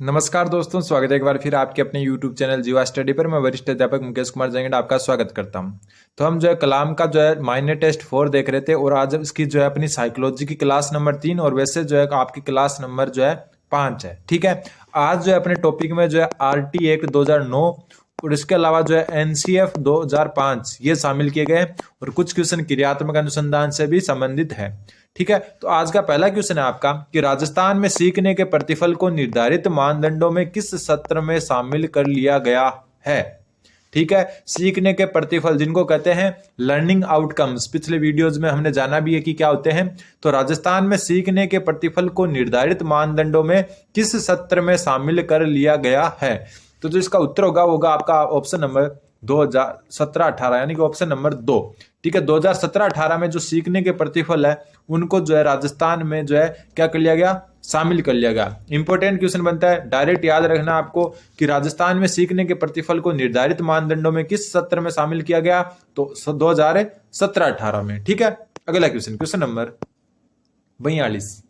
नमस्कार दोस्तों, स्वागत है एक बार फिर आपके अपने YouTube चैनल जीवा स्टडी पर। मैं वरिष्ठ अध्यापक मुकेश कुमार जंगड़ आपका स्वागत करता हूं। तो हम जो है कलाम का जो है माइनर टेस्ट 4 देख रहे थे और आज इसकी जो है अपनी साइकोलॉजी की क्लास नंबर 3 और वैसे जो है आपकी क्लास नंबर जो है 5 है। ठीक है, आज जो है अपने टॉपिक में जो है RT एक्ट 2009 और इसके अलावा जो है NCF 2005 ये शामिल किए गए और कुछ क्वेश्चन क्रियात्मक अनुसंधान से भी संबंधित है। ठीक है, तो आज का पहला क्वेश्चन है आपका कि राजस्थान में सीखने के प्रतिफल को निर्धारित मानदंडों में किस सत्र में शामिल कर लिया गया है। ठीक है, सीखने के प्रतिफल जिनको कहते हैं लर्निंग आउटकम्स, पिछले वीडियोज में हमने जाना भी है कि क्या होते हैं। तो राजस्थान में सीखने के प्रतिफल को निर्धारित मानदंडों में किस सत्र में शामिल कर लिया गया है। तो जो इसका उत्तर होगा आपका ऑप्शन नंबर 2017-18 यानी कि ऑप्शन नंबर 2। ठीक है, 2017-18 में जो सीखने के प्रतिफल है उनको जो है राजस्थान में जो है क्या कर लिया गया, शामिल कर लिया गया। इंपॉर्टेंट क्वेश्चन बनता है, डायरेक्ट याद रखना आपको कि राजस्थान में सीखने के प्रतिफल को निर्धारित मानदंडों में किस सत्र में शामिल किया गया, तो 2017-18 में। ठीक है, अगला क्वेश्चन नंबर 42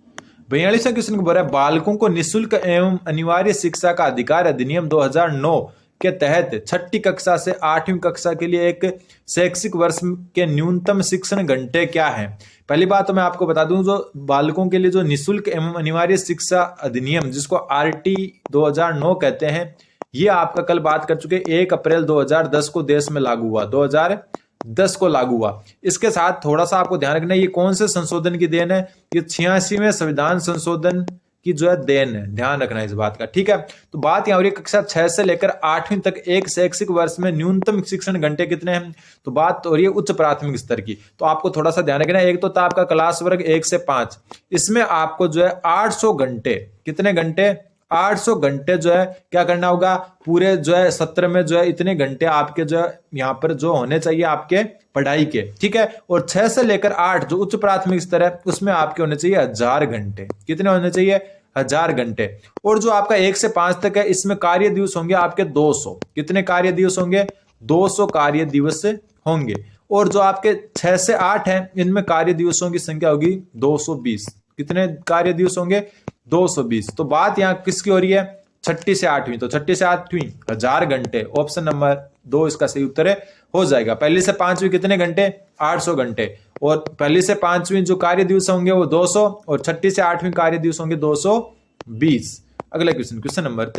क्वेश्चन को बोल रहा है बालकों को निःशुल्क एवं अनिवार्य शिक्षा का अधिकार अधिनियम 2009 के तहत छठी कक्षा से 8वीं कक्षा के लिए एक शैक्षिक वर्ष के न्यूनतम शिक्षण घंटे क्या है। पहली बात तो मैं आपको बता दूं, जो बालकों के लिए जो निःशुल्क एवं अनिवार्य शिक्षा अधिनियम जिसको RT 2009 कहते हैं, ये आपका कल बात कर चुके 1 अप्रैल 2010 को देश में लागू हुआ, 2010 को लागू हुआ। इसके साथ थोड़ा सा आपको ध्यान रखना है, ये कौन से संशोधन की देन है, ये 86वें संविधान संशोधन की जो है देन है, ध्यान रखना है इस बात का। ठीक है, तो बात यहाँ हो रही है कक्षा 6 से लेकर 8वीं तक एक शैक्षिक वर्ष में न्यूनतम शिक्षण घंटे कितने हैं। तो बात हो रही है उच्च प्राथमिक स्तर की, तो आपको थोड़ा सा ध्यान रखना है। एक तो था आपका क्लास वर्ग 1 से 5, इसमें आपको जो है 800 घंटे, कितने घंटे, 800 घंटे जो है क्या करना होगा, पूरे जो है सत्र में जो है इतने घंटे आपके जो है यहाँ पर जो होने चाहिए आपके पढ़ाई के। ठीक है, और 6 से लेकर 8 जो उच्च प्राथमिक स्तर है उसमें आपके होने चाहिए 1000 घंटे। कितने होने चाहिए, 1000 घंटे। और जो आपका 1 से 5 तक है इसमें कार्य दिवस होंगे आपके 200। कितने कार्य दिवस होंगे, 200 कार्य दिवस होंगे। और जो आपके 6 से 8 है इनमें कार्य दिवसों की संख्या होगी 220। कितने कार्य दिवस होंगे, 220। तो बात यहाँ किसकी हो रही है, छठी से 8वीं, तो छठी से 8वीं 1000 घंटे, ऑप्शन नंबर 2 इसका सही उत्तर है, हो जाएगा। पहली से 5वीं कितने घंटे, 800 घंटे। और पहली से 5वीं जो कार्य दिवस होंगे वो 200 और छठी से 8वीं कार्य दिवस होंगे 220। अगला क्वेश्चन नंबर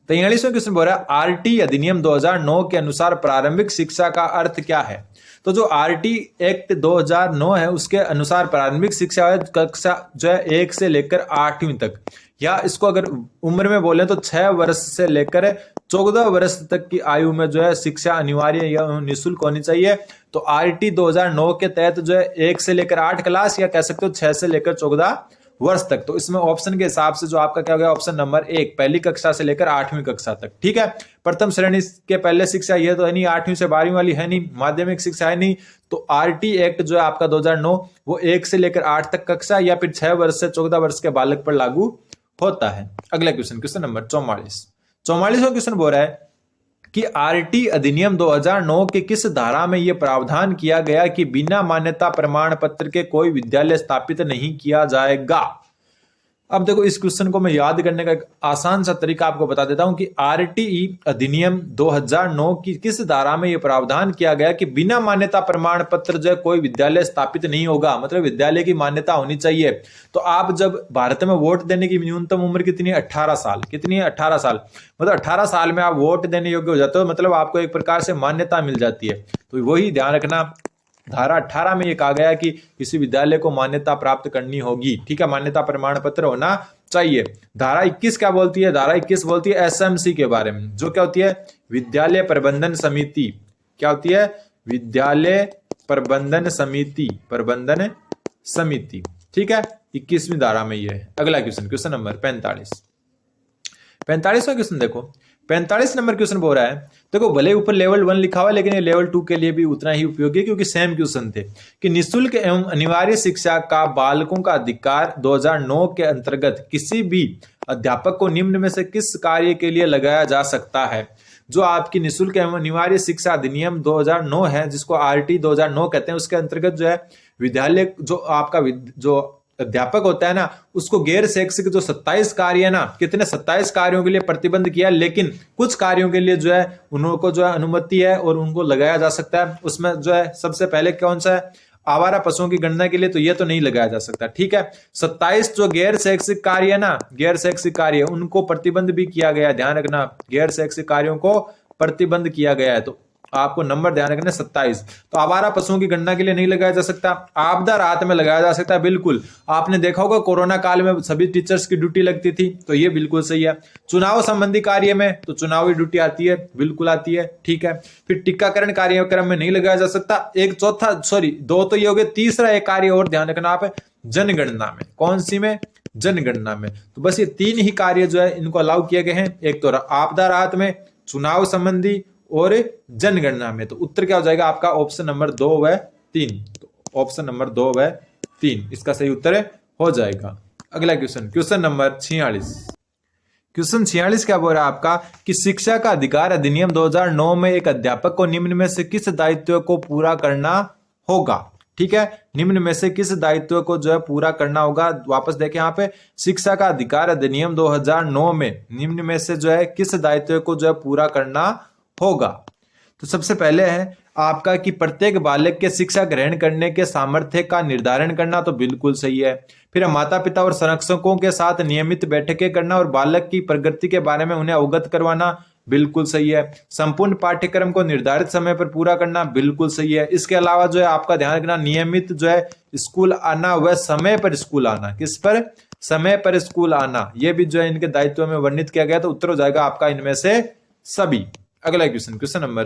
43वां क्वेश्चन बोल रहा है RT अधिनियम 2009 के अनुसार प्रारंभिक शिक्षा का अर्थ क्या है। तो जो RT एक्ट 2009 है उसके अनुसार प्रारंभिक शिक्षा है कक्षा जो है 1 से लेकर 8वीं तक, या इसको अगर उम्र में बोले तो 6 वर्ष से लेकर 14 वर्ष तक की आयु में जो है शिक्षा अनिवार्य या निःशुल्क होनी चाहिए। तो RT 2009 के तहत जो है 1 से लेकर 8 क्लास, या कह सकते हो 6 से लेकर 14 वर्ष तक। तो इसमें ऑप्शन के हिसाब से जो आपका क्या हो गया, ऑप्शन नंबर 1 पहली कक्षा से लेकर 8वीं कक्षा तक। ठीक है, प्रथम श्रेणी के पहले शिक्षा ये तो है नहीं, 8वीं से 12वीं वाली है नहीं, माध्यमिक शिक्षा है नहीं। तो RT एक्ट जो है आपका 2009 वो 1 से लेकर 8 तक कक्षा या फिर 6 वर्ष से 14 वर्ष के बालक पर लागू होता है। अगला क्वेश्चन नंबर 44वां क्वेश्चन बोल रहा है कि RT अधिनियम 2009 के किस धारा में यह प्रावधान किया गया कि बिना मान्यता प्रमाण पत्र के कोई विद्यालय स्थापित नहीं किया जाएगा। अब देखो इस क्वेश्चन को मैं याद करने का एक आसान सा तरीका आपको बता देता हूं कि RT अधिनियम 2009 की किस धारा में यह प्रावधान किया गया कि बिना मान्यता प्रमाण पत्र जो कोई विद्यालय स्थापित नहीं होगा, मतलब विद्यालय की मान्यता होनी चाहिए। तो आप जब भारत में वोट देने की न्यूनतम उम्र कितनी है, 18 साल। कितनी है, 18 साल। मतलब 18 साल में आप वोट देने योग्य हो जाते हो, मतलब आपको एक प्रकार से मान्यता मिल जाती है। तो वही ध्यान रखना, धारा 18 में ये कहा गया कि किसी विद्यालय को मान्यता प्राप्त करनी होगी। ठीक है, मान्यता प्रमाण पत्र होना चाहिए। धारा 21 क्या बोलती है, धारा 21 बोलती है SMC के बारे में, जो क्या होती है, विद्यालय प्रबंधन समिति। क्या होती है, विद्यालय प्रबंधन समिति, ठीक है, 21वीं धारा में ये है। अगला क्वेश्चन नंबर 45वां क्वेश्चन देखो, 45 नंबर क्वेश्चन बोल रहा है, देखो भले ऊपर लेवल 1 लिखा हुआ है लेकिन ये लेवल 2 के लिए भी उतना ही उपयोगी है क्योंकि सेम क्वेश्चन थे कि निःशुल्क एवं अनिवार्य शिक्षा का बालकों का अधिकार 2009 के अंतर्गत किसी भी अध्यापक को निम्न में से किस कार्य के लिए लगाया जा सकता है। जो आपकी निःशुल्क एवं अनिवार्य शिक्षा अधिनियम 2009 है जिसको RT 2009 कहते हैं, उसके अंतर्गत जो है विद्यालय जो आपका जो अध्यापक होता है ना, उसको गैर शैक्षिक जो 27 कार्य है ना, कितने 27 कार्यों के लिए प्रतिबंध किया, लेकिन कुछ कार्यों के लिए जो है उनको जो है अनुमति है और उनको लगाया जा सकता है। उसमें जो है सबसे पहले कौन सा है, आवारा पशुओं की गणना के लिए तो ये तो नहीं लगाया जा सकता, ठीक है। 27 जो गैर शैक्षिक कार्य है ना, गैर शैक्षिक कार्य उनको प्रतिबंध भी किया गया, ध्यान रखना, गैर शैक्षिक कार्यों को प्रतिबंध किया गया है, तो आपको नंबर ध्यान रखना 27। तो आवारा पशुओं की गणना के लिए नहीं लगाया जा सकता। आपदा राहत में लगाया जा सकता है, बिल्कुल। आपने देखा होगा कोरोना काल में सभी टीचर्स की ड्यूटी लगती थी, तो ये बिल्कुल सही है। चुनाव संबंधी कार्य में तो चुनावी ड्यूटी आती है, बिल्कुल आती है, ठीक है। फिर टीकाकरण कार्यक्रम में नहीं लगाया जा सकता। एक चौथा, सॉरी, दो तो ये हो गए, तीसरा एक कार्य और ध्यान रखना आप, जनगणना में। कौन सी में? जनगणना में। तो बस ये 3 ही कार्य जो है इनको अलाउ किए गए हैं, एक तो आपदा राहत में, चुनाव संबंधी और जनगणना में। तो उत्तर क्या हो जाएगा आपका? ऑप्शन नंबर 2 व 3। तो ऑप्शन नंबर 2 व 3 इसका सही उत्तर हो जाएगा। अगला क्वेश्चन, क्वेश्चन नंबर 46। क्वेश्चन 46 क्या बोल रहा है आपका कि शिक्षा का अधिकार अधिनियम 2009 में एक अध्यापक को निम्न में से किस दायित्व को पूरा करना होगा? ठीक है, निम्न में से किस दायित्व को जो है पूरा करना होगा? वापस देखें यहाँ पे, शिक्षा का अधिकार अधिनियम 2009 में निम्न में से जो है किस दायित्व को जो है पूरा करना होगा? तो सबसे पहले है आपका कि प्रत्येक बालक के शिक्षा ग्रहण करने के सामर्थ्य का निर्धारण करना, तो बिल्कुल सही है। फिर माता पिता और संरक्षकों के साथ नियमित बैठकें करना और बालक की प्रगति के बारे में उन्हें अवगत करवाना, बिल्कुल सही है। संपूर्ण पाठ्यक्रम को निर्धारित समय पर पूरा करना, बिल्कुल सही है। इसके अलावा जो है आपका ध्यान रखना, नियमित जो है स्कूल आना व समय पर स्कूल आना। किस पर? समय पर स्कूल आना, यह भी जो है इनके दायित्व में वर्णित किया गया। तो उत्तर हो जाएगा आपका इनमें से सभी। अगला क्वेश्चन, क्वेश्चन नंबर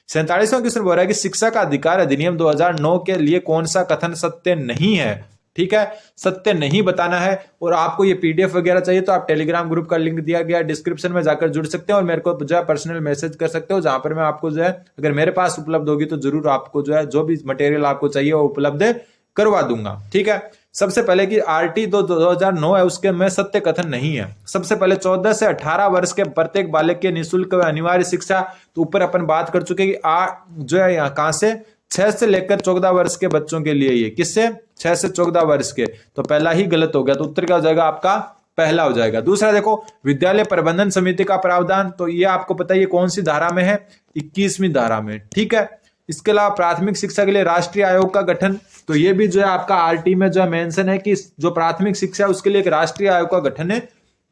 47वां क्वेश्चन बोल रहा है कि शिक्षा का अधिकार अधिनियम 2009 के लिए कौन सा कथन सत्य नहीं है? ठीक है, सत्य नहीं बताना है। और आपको ये पीडीएफ वगैरह चाहिए तो आप टेलीग्राम ग्रुप का लिंक दिया गया डिस्क्रिप्शन में, जाकर जुड़ सकते हैं और मेरे को जो है पर्सनल मैसेज कर सकते हो, जहां पर मैं आपको जो है अगर मेरे पास उपलब्ध होगी तो जरूर आपको जो है जो भी मटेरियल आपको चाहिए वो उपलब्ध करवा दूंगा। ठीक है, सबसे पहले कि आरटी 2009 है उसके में सत्य कथन नहीं है। सबसे पहले 14 से 18 वर्ष के प्रत्येक बालक के निःशुल्क अनिवार्य शिक्षा, तो ऊपर अपन बात कर चुके कि जो है यहाँ कहां से 6 से लेकर 14 वर्ष के बच्चों के लिए, ये किससे? 6 से 14 वर्ष के, तो पहला ही गलत हो गया। तो उत्तर क्या हो जाएगा आपका? पहला हो जाएगा। दूसरा देखो, विद्यालय प्रबंधन समिति का प्रावधान, तो ये आपको पता है ये कौन सी धारा में है? 21वीं धारा में। ठीक है, इसके अलावा प्राथमिक शिक्षा के लिए राष्ट्रीय आयोग का गठन, तो ये भी जो है आपका आरटी में जो है मेंशन है कि जो प्राथमिक शिक्षा है उसके लिए एक राष्ट्रीय आयोग का गठन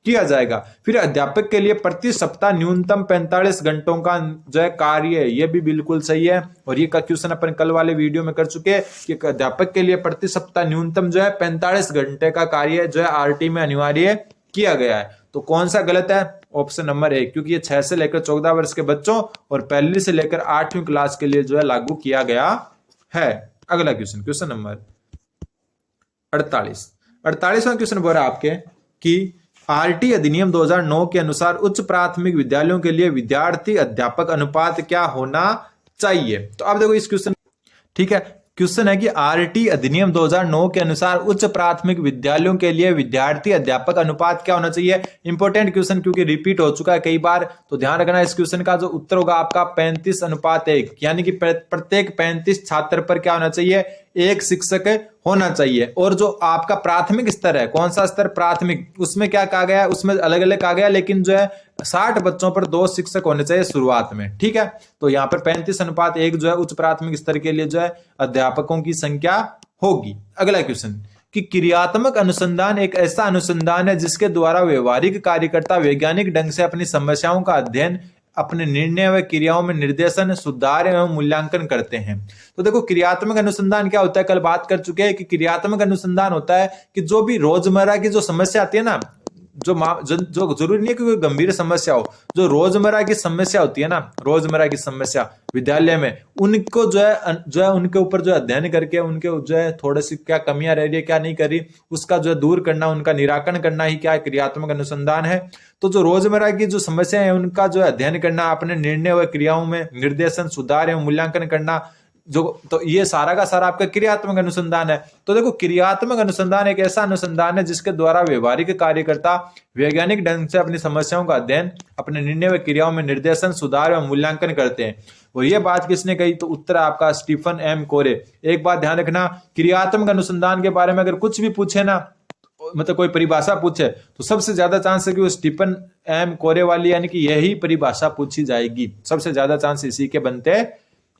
किया जाएगा। फिर अध्यापक के लिए प्रति सप्ताह न्यूनतम 45 घंटों का जो है कार्य, ये भी बिल्कुल सही है। और ये का क्वेश्चन अपन कल वाले वीडियो में कर चुके हैं कि अध्यापक के लिए प्रति सप्ताह न्यूनतम जो है 45 घंटे का कार्य जो है आरटी में अनिवार्य किया गया है। तो कौन सा गलत है? ऑप्शन नंबर 1, क्योंकि ये 6 से लेकर 14 वर्ष के बच्चों और पहली से लेकर 8वीं क्लास के लिए जो है लागू किया गया है। अगला क्वेश्चन, क्वेश्चन नंबर 48वां क्वेश्चन बोल रहा है आपके कि आरटी अधिनियम 2009 के अनुसार उच्च प्राथमिक विद्यालयों के लिए विद्यार्थी अध्यापक अनुपात क्या होना चाहिए? तो अब देखो इस क्वेश्चन, ठीक है, क्वेश्चन है कि आरटी अधिनियम 2009 के अनुसार उच्च प्राथमिक विद्यालयों के लिए विद्यार्थी अध्यापक अनुपात क्या होना चाहिए? इंपॉर्टेंट क्वेश्चन, क्योंकि रिपीट हो चुका है कई बार, तो ध्यान रखना इस क्वेश्चन का जो उत्तर होगा आपका 35:1, यानी कि प्रत्येक 35 छात्र पर क्या होना चाहिए? एक शिक्षक होना चाहिए। और जो आपका प्राथमिक स्तर है, कौन सा स्तर? प्राथमिक, उसमें क्या कहा गया है? उसमें अलग अलग कहा गया, लेकिन जो है 60 बच्चों पर 2 शिक्षक होने चाहिए शुरुआत में। ठीक है, तो यहाँ पर 35:1 जो है उच्च प्राथमिक स्तर के लिए जो है अध्यापकों की संख्या होगी। अगला क्वेश्चन कि क्रियात्मक अनुसंधान एक ऐसा अनुसंधान है जिसके द्वारा व्यवहारिक कार्यकर्ता वैज्ञानिक ढंग से अपनी समस्याओं का अध्ययन, अपने निर्णय व क्रियाओं में निर्देशन, सुधार एवं मूल्यांकन करते हैं। तो देखो क्रियात्मक अनुसंधान क्या होता है, कल बात कर चुके हैं कि क्रियात्मक अनुसंधान होता है कि जो भी रोजमर्रा की जो समस्या आती है ना, जो जरूरी नहीं है कि कोई गंभीर समस्या हो, जो रोजमर्रा की समस्या होती है ना, रोजमर्रा की समस्या विद्यालय में, उनको जो है उनके ऊपर जो अध्ययन करके उनके जो है थोड़ी सी क्या कमियां रह रही है, क्या नहीं कर रही, उसका जो है दूर करना, उनका निराकरण करना ही क्या क्रियात्मक अनुसंधान है। तो जो रोजमर्रा की जो समस्या है उनका जो अध्ययन करना, अपने निर्णय व क्रियाओं में निर्देशन, सुधार एवं मूल्यांकन करना, जो, तो ये सारा का सारा आपका क्रियात्मक अनुसंधान है। तो देखो, क्रियात्मक अनुसंधान एक ऐसा अनुसंधान है जिसके द्वारा व्यवहारिक कार्यकर्ता वैज्ञानिक ढंग से अपनी समस्याओं का अध्ययन, अपने निर्णय व क्रियाओं में निर्देशन, सुधार एवं मूल्यांकन करते हैं। और ये बात किसने कही? तो उत्तर आपका स्टीफन एम कोरे। एक बात ध्यान रखना, क्रियात्मक अनुसंधान के बारे में अगर कुछ भी पूछे ना, मतलब कोई परिभाषा पूछे, तो सबसे ज्यादा चांस है कि वो स्टीफन एम कोरे वाली यानी कि यही परिभाषा पूछी जाएगी। सबसे ज्यादा चांस इसी के बनते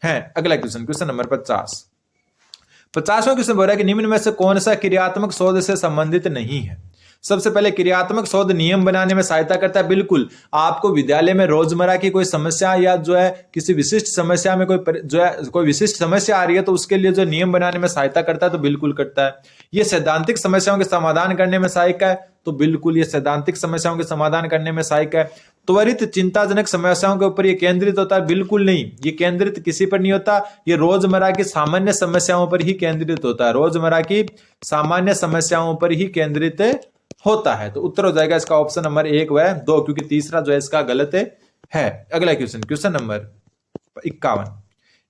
हैं। अगला क्वेश्चन, क्वेश्चन नंबर 50वां क्वेश्चन बोल रहा है कि निम्न में से कौन सा क्रियात्मक शोध से संबंधित नहीं है? सबसे पहले, क्रियात्मक शोध नियम बनाने में सहायता करता है। बिल्कुल, आपको विद्यालय में रोजमर्रा की कोई समस्या या जो है किसी विशिष्ट समस्या में कोई विशिष्ट समस्या आ रही है, तो उसके लिए जो नियम बनाने में सहायता करता है, तो बिल्कुल करता है। ये सैद्धांतिक समस्याओं के समाधान करने में सहायक है, तो बिल्कुल ये सैद्धांतिक समस्याओं के समाधान करने में सहायक है। त्वरित चिंताजनक समस्याओं के ऊपर ये केंद्रित होता है? बिल्कुल नहीं, ये केंद्रित किसी पर नहीं होता, ये रोजमर्रा की सामान्य समस्याओं पर ही केंद्रित होता है। रोजमर्रा की सामान्य समस्याओं पर ही केंद्रित होता है। तो उत्तर हो जाएगा इसका ऑप्शन नंबर 1 व 2, क्योंकि तीसरा जो है इसका गलत है। अगला क्वेश्चन, क्वेश्चन नंबर 51वां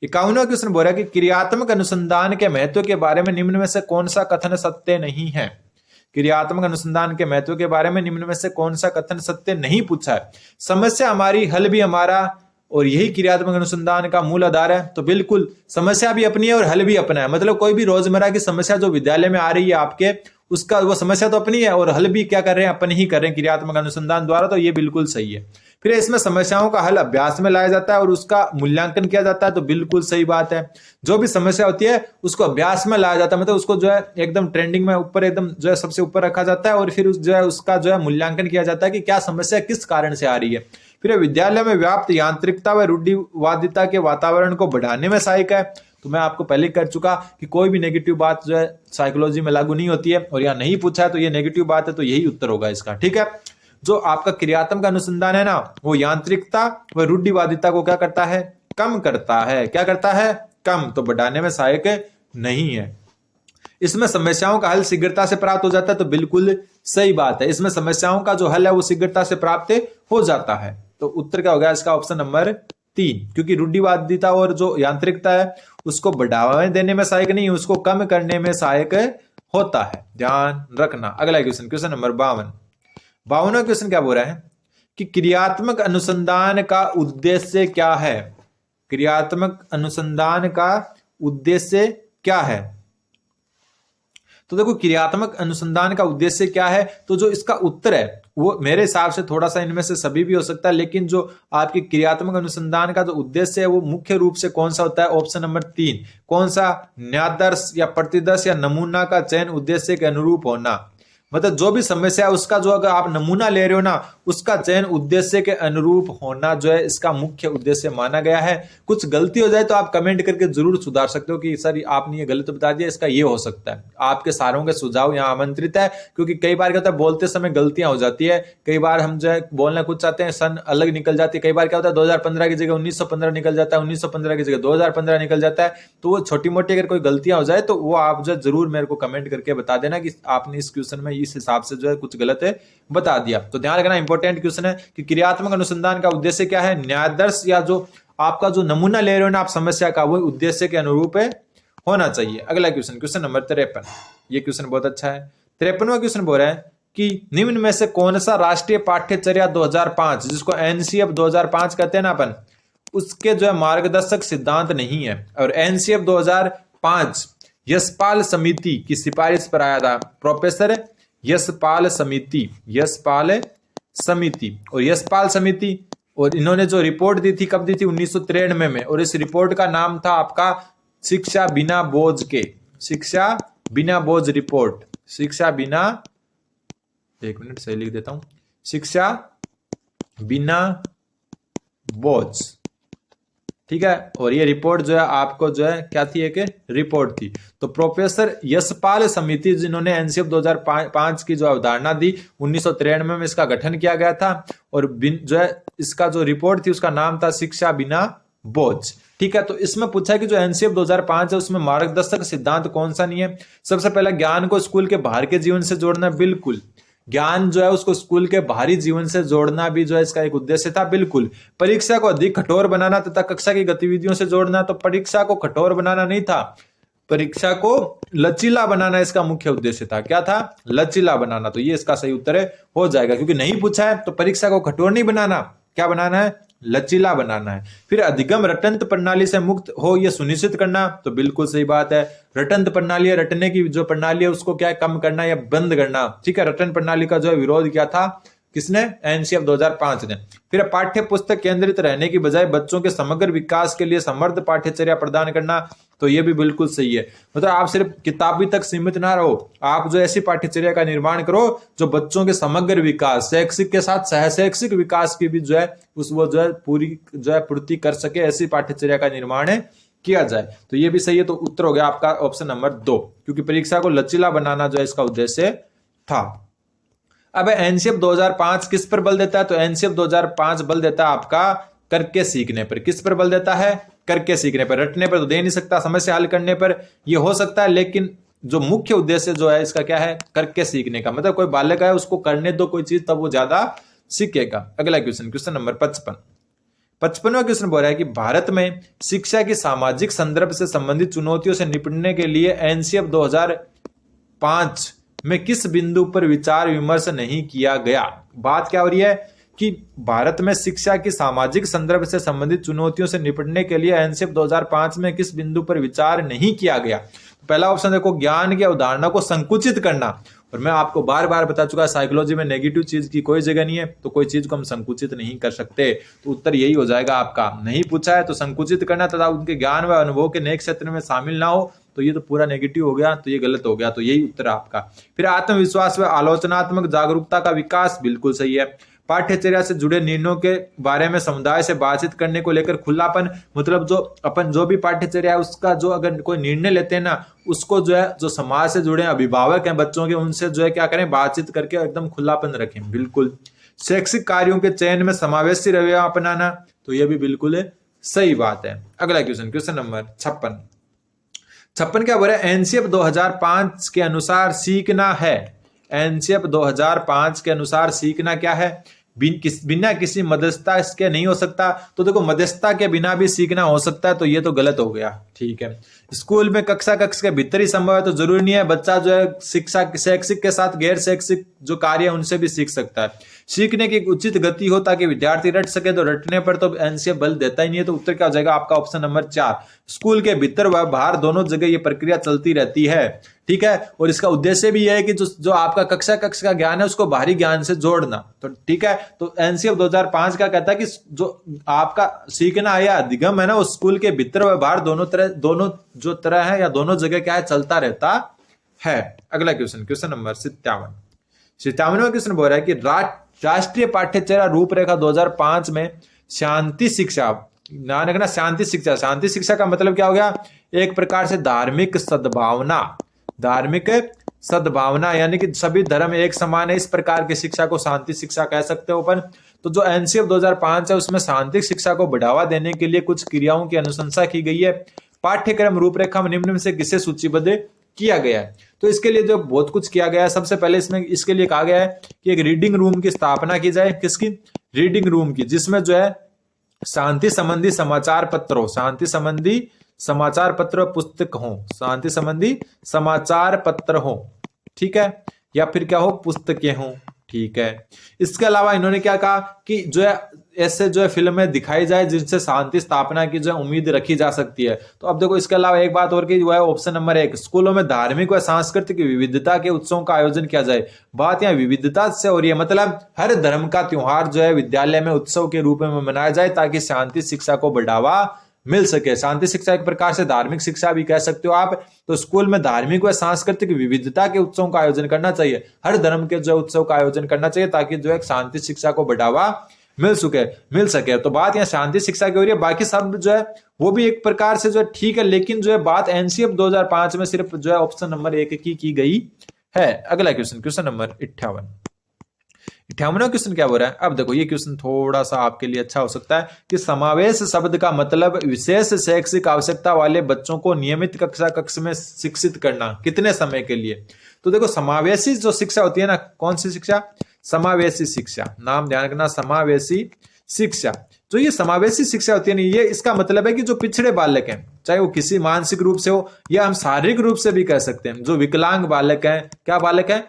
क्वेश्चन बोल रहा है कि क्रियात्मक अनुसंधान के महत्व के बारे में निम्न में से कौन सा कथन सत्य नहीं है? क्रियात्मक अनुसंधान के महत्व के बारे में निम्न में से कौन सा कथन सत्य नहीं पूछा है? समस्या हमारी, हल भी हमारा, और यही क्रियात्मक अनुसंधान का मूल आधार है। तो बिल्कुल, समस्या भी अपनी है और हल भी अपना है। मतलब कोई भी रोजमर्रा की समस्या जो विद्यालय में आ रही है आपके, उसका वो समस्या तो अपनी है और हल भी क्या कर रहे हैं? अपन ही कर रहे हैं क्रियात्मक अनुसंधान द्वारा। तो ये बिल्कुल सही है। फिर इसमें समस्याओं का हल अभ्यास में लाया जाता है और उसका मूल्यांकन किया जाता है, तो बिल्कुल सही बात है। जो भी समस्या होती है उसको अभ्यास में लाया जाता है, मतलब उसको जो है एकदम ट्रेंडिंग में ऊपर, एकदम जो है सबसे ऊपर रखा जाता है, और फिर जो है उसका जो है मूल्यांकन किया जाता है कि क्या समस्या किस कारण से आ रही है। फिर विद्यालय में व्याप्त यांत्रिकता व रूढ़िवादिता के वातावरण को बढ़ाने में सहायक है। तो मैं आपको पहले कर चुका कि कोई भी नेगेटिव बात जो है साइकोलॉजी में लागू नहीं होती है, और यहाँ नहीं पूछा है तो ये नेगेटिव बात है, तो यही उत्तर होगा इसका। ठीक है, जो आपका क्रियात्मक अनुसंधान है ना, वो यांत्रिकता व रूढ़िवादिता को क्या करता है? कम करता है। क्या करता है? कम। तो बढ़ाने में सहायक नहीं है। इसमें समस्याओं का हल शीघ्रता से प्राप्त हो जाता है, तो बिल्कुल सही बात है। इसमें समस्याओं का जो हल है वो शीघ्रता से प्राप्त हो जाता है। तो उत्तर क्या होगा इसका? ऑप्शन नंबर 3, क्योंकि रूढ़िवादिता और जो यांत्रिकता है उसको बढ़ावा देने में सहायक नहीं, उसको कम करने में सहायक होता है। ध्यान रखना। अगला क्वेश्चन, क्वेश्चन नंबर 52वां क्वेश्चन क्या बोल रहा है कि क्रियात्मक अनुसंधान का उद्देश्य क्या है? क्रियात्मक अनुसंधान का उद्देश्य क्या है? तो देखो, क्रियात्मक अनुसंधान का उद्देश्य क्या है, तो जो इसका उत्तर है वो मेरे हिसाब से थोड़ा सा इनमें से सभी भी हो सकता है, लेकिन जो आपकी क्रियात्मक अनुसंधान का जो उद्देश्य है वो मुख्य रूप से कौन सा होता है? Option number 3। कौन सा? न्यादर्श या प्रतिदर्श या नमूना का चयन उद्देश्य के अनुरूप होना। मतलब जो भी समस्या है उसका जो अगर आप नमूना ले रहे हो ना, उसका चयन उद्देश्य के अनुरूप होना जो है इसका मुख्य उद्देश्य माना गया है। कुछ गलती हो जाए तो आप कमेंट करके जरूर सुधार सकते हो कि सर आपने ये गलत बता दिया, इसका ये हो सकता है। आपके सारों के सुझाव यहाँ आमंत्रित है, क्योंकि कई बार क्या होता है बोलते समय गलतियां हो जाती है। कई बार हम जो है बोलना कुछ चाहते हैं, सन अलग निकल जाती है। कई बार क्या होता है 2015 की जगह 1915 निकल जाता है, 1915 की जगह 2015 निकल जाता है। तो वो छोटी मोटी अगर कोई गलतियां हो जाए तो वो आप जो जरूर मेरे को कमेंट करके बता देना कि आपने इस क्वेश्चन में इस हिसाब से जो है कुछ गलत है बता दिया। तो ध्यान रखना, इंपॉर्टेंट क्वेश्चन है कि क्रियात्मक अनुसंधान का उद्देश्य क्या है? न्यायादर्श या जो आपका जो नमूना ले रहे हो ना आप समस्या का, वो उद्देश्य के अनुरूप होना चाहिए। अगला क्वेश्चन, क्वेश्चन नंबर 53। ये क्वेश्चन बहुत अच्छा है। 53वां क्वेश्चन बोल रहा है कि निम्न में से कौन सा राष्ट्रीय पाठ्यचर्या 2005, जिसको एनसीएफ 2005 कहते हैं ना अपन, उसके जो है मार्गदर्शक सिद्धांत नहीं है। और एनसीएफ 2005 यशपाल समिति की सिफारिश पर आया था। प्रोफेसर यशपाल समिति और यशपाल समिति, और इन्होंने जो रिपोर्ट दी थी कब दी थी? 1993 में। और इस रिपोर्ट का नाम था आपका शिक्षा बिना बोझ के, शिक्षा बिना बोझ रिपोर्ट। शिक्षा बिना, एक मिनट सही लिख देता हूं, शिक्षा बिना बोझ। ठीक है, और ये रिपोर्ट जो है आपको जो है क्या थी? एक रिपोर्ट थी। तो प्रोफेसर यशपाल समिति जिन्होंने एनसीएफ 2005 की जो अवधारणा दी, 1993 में इसका गठन किया गया था। और जो है इसका जो रिपोर्ट थी उसका नाम था शिक्षा बिना बोझ। ठीक है, तो इसमें पूछा है कि जो एनसीएफ 2005 है उसमें मार्गदर्शक सिद्धांत कौन सा नहीं है? सबसे पहला, ज्ञान को स्कूल के बाहर के जीवन से जोड़ना। बिल्कुल, ज्ञान जो है उसको स्कूल के बाहरी जीवन से जोड़ना भी जो है इसका एक उद्देश्य था। बिल्कुल। परीक्षा को अधिक कठोर बनाना तथा कक्षा की गतिविधियों से जोड़ना, तो परीक्षा को कठोर बनाना नहीं था, परीक्षा को लचीला बनाना इसका मुख्य उद्देश्य था। क्या था? लचीला बनाना। तो ये इसका सही उत्तर है, हो जाएगा, क्योंकि नहीं पूछा है तो परीक्षा को कठोर नहीं बनाना, क्या बनाना है? लचीला बनाना है। फिर अधिगम रटंत प्रणाली से मुक्त हो यह सुनिश्चित करना, तो बिल्कुल सही बात है। रटंत प्रणाली, रटने की जो प्रणाली है उसको क्या है? कम करना या बंद करना। ठीक है, रटन प्रणाली का जो विरोध किया था किसने? एनसीएफ 2005 ने। फिर पाठ्य पुस्तक केंद्रित रहने की बजाय बच्चों के समग्र विकास के लिए समर्थ पाठ्यचर्या प्रदान करना, तो ये भी बिल्कुल सही है। मतलब आप सिर्फ किताबी तक सीमित ना रहो, आप जो ऐसी पाठ्यचर्या का निर्माण करो जो बच्चों के समग्र विकास, शैक्षिक के साथ सह शैक्षिक विकास की भी जो है उस वो जो है पूरी जो है पूर्ति कर सके, ऐसी पाठ्यचर्या का निर्माण किया जाए। तो ये भी सही है। तो उत्तर हो गया आपका ऑप्शन नंबर 2, क्योंकि परीक्षा को लचीला बनाना जो है इसका उद्देश्य था। अब एनसीएफ 2005 किस पर बल देता है? तो एनसीएफ 2005 बल देता है आपका करके सीखने पर। किस पर बल देता है? करके सीखने पर। रटने पर तो दे नहीं सकता, समस्या हल करने पर ये हो सकता है, लेकिन जो मुख्य उद्देश्य जो है इसका क्या है? करके सीखने का। मतलब कोई बालक है उसको करने दो कोई चीज, तब वो ज्यादा सीखेगा। अगला क्वेश्चन, क्वेश्चन नंबर 55वां क्वेश्चन बोल रहा है कि भारत में शिक्षा की सामाजिक संदर्भ से संबंधित चुनौतियों से निपटने के लिए एनसीएफ 2005 में किस बिंदु पर विचार विमर्श नहीं किया गया? बात क्या हो रही है कि भारत में शिक्षा की सामाजिक संदर्भ से संबंधित चुनौतियों से निपटने के लिए एनसीएफ 2005 में किस बिंदु पर विचार नहीं किया गया? तो पहला ऑप्शन देखो, ज्ञान की अवधारणा को संकुचित करना। और मैं आपको बार बार बता चुका, साइकोलॉजी में नेगेटिव चीज की कोई जगह नहीं है, तो कोई चीज को हम संकुचित नहीं कर सकते। तो उत्तर यही हो जाएगा आपका। नहीं पूछा है तो संकुचित करना तथा उनके ज्ञान व अनुभव के नए क्षेत्र में शामिल ना हो, तो ये तो पूरा नेगेटिव हो गया, तो ये गलत हो गया। तो यही उत्तर आपका। फिर आत्मविश्वास व आलोचनात्मक जागरूकता का विकास, बिल्कुल सही है। पाठ्यचर्या से जुड़े निर्णयों के बारे में समुदाय से बातचीत करने को लेकर खुलापन, मतलब जो अपन जो भी पाठ्यचर्या है उसका जो अगर कोई निर्णय लेते हैं ना, उसको जो है जो समाज से जुड़े अभिभावक हैं बच्चों के, उनसे जो है क्या करें? बातचीत करके एकदम खुलापन रखें। बिल्कुल। शैक्षिक कार्यों के चयन में समावेशी रवैया अपनाना, तो यह भी बिल्कुल है सही बात है। अगला क्वेश्चन, क्वेश्चन नंबर 56 क्या बोल रहा है? एनसीएफ 2005 के अनुसार सीखना है। एनसीएफ 2005 के अनुसार सीखना क्या है? बिना किसी मध्यस्थता इसके नहीं हो सकता। तो देखो, मध्यस्थता के बिना भी सीखना हो सकता है, तो ये तो गलत हो गया। ठीक है। स्कूल में कक्षा के भीतर ही संभव है, तो जरूरी नहीं है। बच्चा जो है शिक्षा शैक्षिक के साथ गैर शैक्षिक जो कार्य है उनसे भी सीख सकता है। सीखने की उचित गति हो ताकि विद्यार्थी रट सके, तो रटने पर तो एनसीएफ बल देता ही नहीं है। तो उत्तर क्या हो जाएगा आपका? Option number 4। स्कूल के भीतर व बाहर दोनों जगह ये प्रक्रिया चलती रहती है। ठीक है। और इसका उद्देश्य भी यह है कि जो आपका कक्षा का ज्ञान है उसको बाहरी ज्ञान से जोड़ना। तो ठीक है। तो एनसीएफ 2005 का कहता है कि जो आपका सीखना है या अधिगम है ना, वो स्कूल के भीतर व बाहर दोनों जो तरह है या दोनों जगह क्या है? चलता रहता है। अगला क्वेश्चन, क्वेश्चन नंबर 57वां क्वेश्चन बोल रहा है कि राष्ट्रीय पाठ्यचर्या रूपरेखा 2005 में शांति शिक्षा, ध्यान रखना, शांति शिक्षा। शांति शिक्षा का मतलब क्या हो गया? एक प्रकार से धार्मिक सद्भावना, यानी कि सभी धर्म एक समान है, इस प्रकार की शिक्षा को शांति शिक्षा कह सकते हो अपन। तो जो एनसीएफ 2005 है उसमें शांति शिक्षा को बढ़ावा देने के लिए कुछ क्रियाओं की अनुशंसा की गई है। पाठ्यक्रम रूपरेखा में निम्न में से किसे सूचीबद्ध किया गया है? तो इसके लिए जो बहुत कुछ किया गया है। सबसे पहले इसमें इसके लिए कहा गया है कि एक रीडिंग रूम की स्थापना की जाए। किसकी? रीडिंग रूम की, जिसमें जो है शांति संबंधी समाचार पत्र हो, शांति संबंधी समाचार पत्र पुस्तक हो, शांति संबंधी समाचार पत्र हो। ठीक है। या फिर क्या हो? पुस्तकें हो। ठीक है। इसके अलावा इन्होंने क्या कहा कि जो है ऐसे जो है फिल्में दिखाई जाए जिनसे शांति स्थापना की जो है उम्मीद रखी जा सकती है। तो अब देखो, इसके अलावा एक बात और की वो है ऑप्शन नंबर 1, स्कूलों में धार्मिक व सांस्कृतिक विविधता के उत्सवों का आयोजन किया जाए। बात यहाँ विविधता से हो रही है, मतलब हर धर्म का त्योहार जो है विद्यालय में उत्सव के रूप में मनाया जाए ताकि शांति शिक्षा को बढ़ावा मिल सके। शांति शिक्षा एक प्रकार से धार्मिक शिक्षा भी कह सकते हो आप। तो स्कूल में धार्मिक व सांस्कृतिक विविधता के उत्सवों का आयोजन करना चाहिए, हर धर्म के जो उत्सव का आयोजन करना चाहिए ताकि जो है शांति शिक्षा को बढ़ावा मिल सके। तो बात यहाँ शांति शिक्षा की हो रही है। बाकी सब जो है वो भी एक प्रकार से जो है ठीक है, लेकिन जो है बात एनसीएफ 2005 में सिर्फ जो है ऑप्शन नंबर 1 की गई है। अगला क्वेश्चन, क्वेश्चन नंबर 58 58वां क्वेश्चन क्या बोल रहा है? अब देखो ये क्वेश्चन थोड़ा सा आपके लिए अच्छा हो सकता है कि समावेश शब्द का मतलब विशेष शैक्षिक आवश्यकता वाले बच्चों को नियमित कक्षा कक्ष में शिक्षित करना, कितने समय के लिए? तो देखो समावेशी जो शिक्षा होती है ना, कौन सी शिक्षा? समावेशी शिक्षा, नाम ध्यान रखना, समावेशी शिक्षा। जो ये समावेशी शिक्षा होती है ना, ये इसका मतलब है कि जो पिछड़े बालक हैं, चाहे वो किसी मानसिक रूप से हो या हम शारीरिक रूप से भी कह सकते हैं, जो विकलांग बालक हैं, क्या बालक हैं?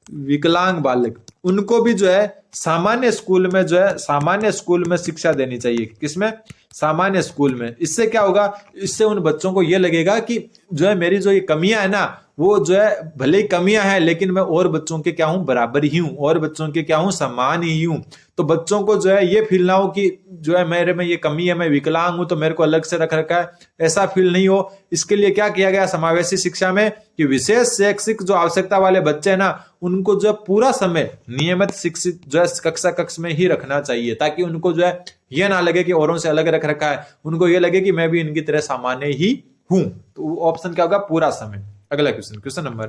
विकलांग बालक, उनको भी जो है सामान्य स्कूल में जो है सामान्य स्कूल में शिक्षा देनी चाहिए। किसमें? सामान्य स्कूल में। इससे क्या होगा? इससे उन बच्चों को ये लगेगा कि जो है मेरी जो ये कमियां है ना, वो जो है भले ही कमियां हैं लेकिन मैं और बच्चों के क्या हूं? बराबर ही हूं, और बच्चों के क्या हूं? समान ही हूं। तो बच्चों को जो है ये फील ना हो कि जो है मेरे में ये कमी है, मैं विकलांग हूं तो मेरे को अलग से रख रखा है, ऐसा फील नहीं हो। इसके लिए क्या किया गया समावेशी शिक्षा में कि विशेष शैक्षिक जो आवश्यकता वाले बच्चे हैं ना, उनको जो पूरा समय नियमित शिक्षित जो है कक्षा कक्ष में ही रखना चाहिए, ताकि उनको जो है ये ना लगे कि औरों से अलग रख रखा है, उनको ये लगे कि मैं भी इनकी तरह सामान्य ही हूं। तो ऑप्शन क्या होगा? पूरा समय। अगला क्वेश्चन, क्वेश्चन नंबर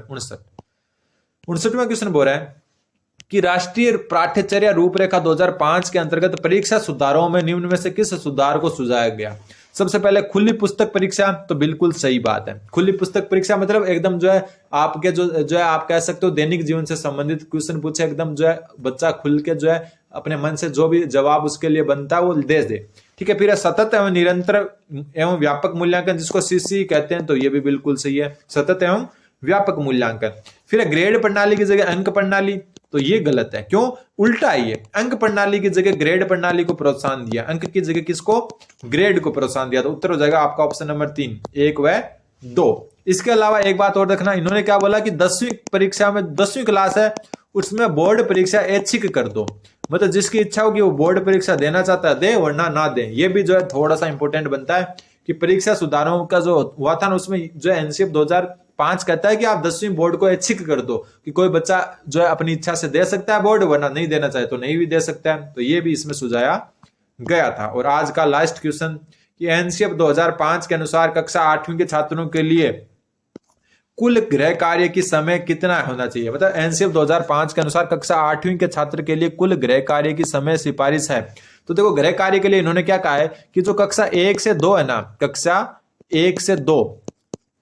59वां क्वेश्चन बोल रहा है कि राष्ट्रीय पाठ्यचर्या रूपरेखा 2005 के अंतर्गत परीक्षा सुधारों में निम्न में से किस सुधार को सुझाया गया? सबसे पहले खुली पुस्तक परीक्षा, तो बिल्कुल सही बात है। खुली पुस्तक परीक्षा मतलब एकदम जो है आपके जो है आप कह सकते हो दैनिक जीवन से संबंधित क्वेश्चन पूछे, एकदम जो है बच्चा खुल के जो है अपने मन से जो भी जवाब उसके लिए बनता है वो दे। ठीक है। फिर सतत एवं निरंतर एवं व्यापक मूल्यांकन, जिसको सीसी कहते हैं, तो ये भी बिल्कुल सही है, सतत एवं व्यापक मूल्यांकन। फिर ग्रेड प्रणाली की जगह अंक प्रणाली, तो ये गलत है। क्यों? उल्टा है ये, अंक प्रणाली की जगह ग्रेड प्रणाली को प्रोत्साहन दिया, अंक की जगह किसको? ग्रेड को प्रोत्साहन दिया। तो उत्तर हो जाएगा आपका ऑप्शन नंबर 3, 1 व 2। इसके अलावा एक बात और देखना, इन्होंने क्या बोला कि 10वीं परीक्षा में 10वीं क्लास है उसमें बोर्ड परीक्षा ऐच्छिक कर दो, मतलब जिसकी इच्छा होगी वो बोर्ड परीक्षा देना चाहता है दे, वरना ना दे। ये भी जो है थोड़ा सा इंपॉर्टेंट बनता है कि परीक्षा सुधारों का जो हुआ था ना, उसमें जो है एनसीएफ 2005 कहता है कि आप 10वीं बोर्ड को ऐच्छिक कर दो, कि कोई बच्चा जो है अपनी इच्छा से दे सकता है बोर्ड, वरना नहीं देना चाहे तो नहीं भी दे सकता है। तो ये भी इसमें सुझाया गया था। और आज का लास्ट क्वेश्चन कि एनसीएफ 2005 के अनुसार कक्षा 8वीं के छात्रों के लिए कुल गृह कार्य की समय कितना होना चाहिए? मतलब एनसीएफ 2005 के अनुसार कक्षा 8वीं के छात्र के लिए कुल गृह कार्य की समय सिफारिश है। तो देखो गृह कार्य के लिए इन्होंने क्या कहा है कि जो कक्षा 1 से 2 है ना, कक्षा 1 से 2,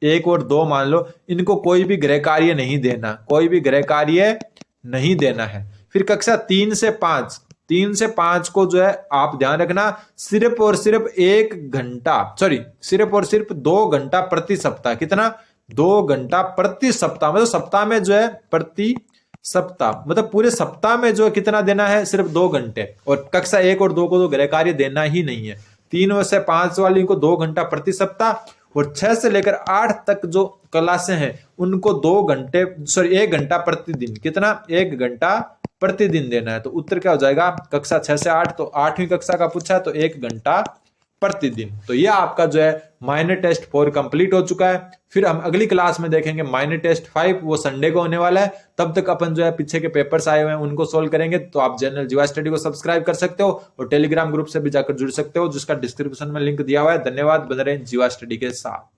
1 और 2 मान लो, इनको कोई भी गृह कार्य नहीं देना, कोई भी गृह कार्य नहीं देना है। फिर कक्षा 3 से 5, 3 से 5 को जो है आप ध्यान रखना, सिर्फ और सिर्फ 1 घंटा, सॉरी सिर्फ और सिर्फ 2 घंटा प्रति सप्ताह, कितना? 2 घंटा प्रति सप्ताह, मतलब सप्ताह में जो है प्रति सप्ताह, मतलब पूरे सप्ताह में जो है कितना देना है? सिर्फ 2 घंटे। और कक्षा 1 और 2 को तो गृह कार्य देना ही नहीं है। 3 से 5 वाली को 2 घंटा प्रति सप्ताह, और 6 से लेकर 8 तक जो क्लासें हैं उनको 2 घंटे, सॉरी 1 घंटा प्रतिदिन, कितना? 1 घंटा प्रतिदिन देना है। तो उत्तर क्या हो जाएगा? कक्षा 6 से 8, तो 8वीं कक्षा का पूछा है तो 1 घंटा प्रतिदिन। तो यह आपका जो है माइनर टेस्ट 4 कंप्लीट हो चुका है। फिर हम अगली क्लास में देखेंगे माइनर टेस्ट 5, वो संडे को होने वाला है। तब तक अपन जो है पीछे के पेपर्स आए हुए हैं उनको सोल्व करेंगे। तो आप चैनल जीवा स्टडी को सब्सक्राइब कर सकते हो और टेलीग्राम ग्रुप से भी जाकर जुड़ सकते हो, जिसका डिस्क्रिप्शन में लिंक दिया हुआ है। धन्यवाद, बने रहें जीवा स्टडी के साथ।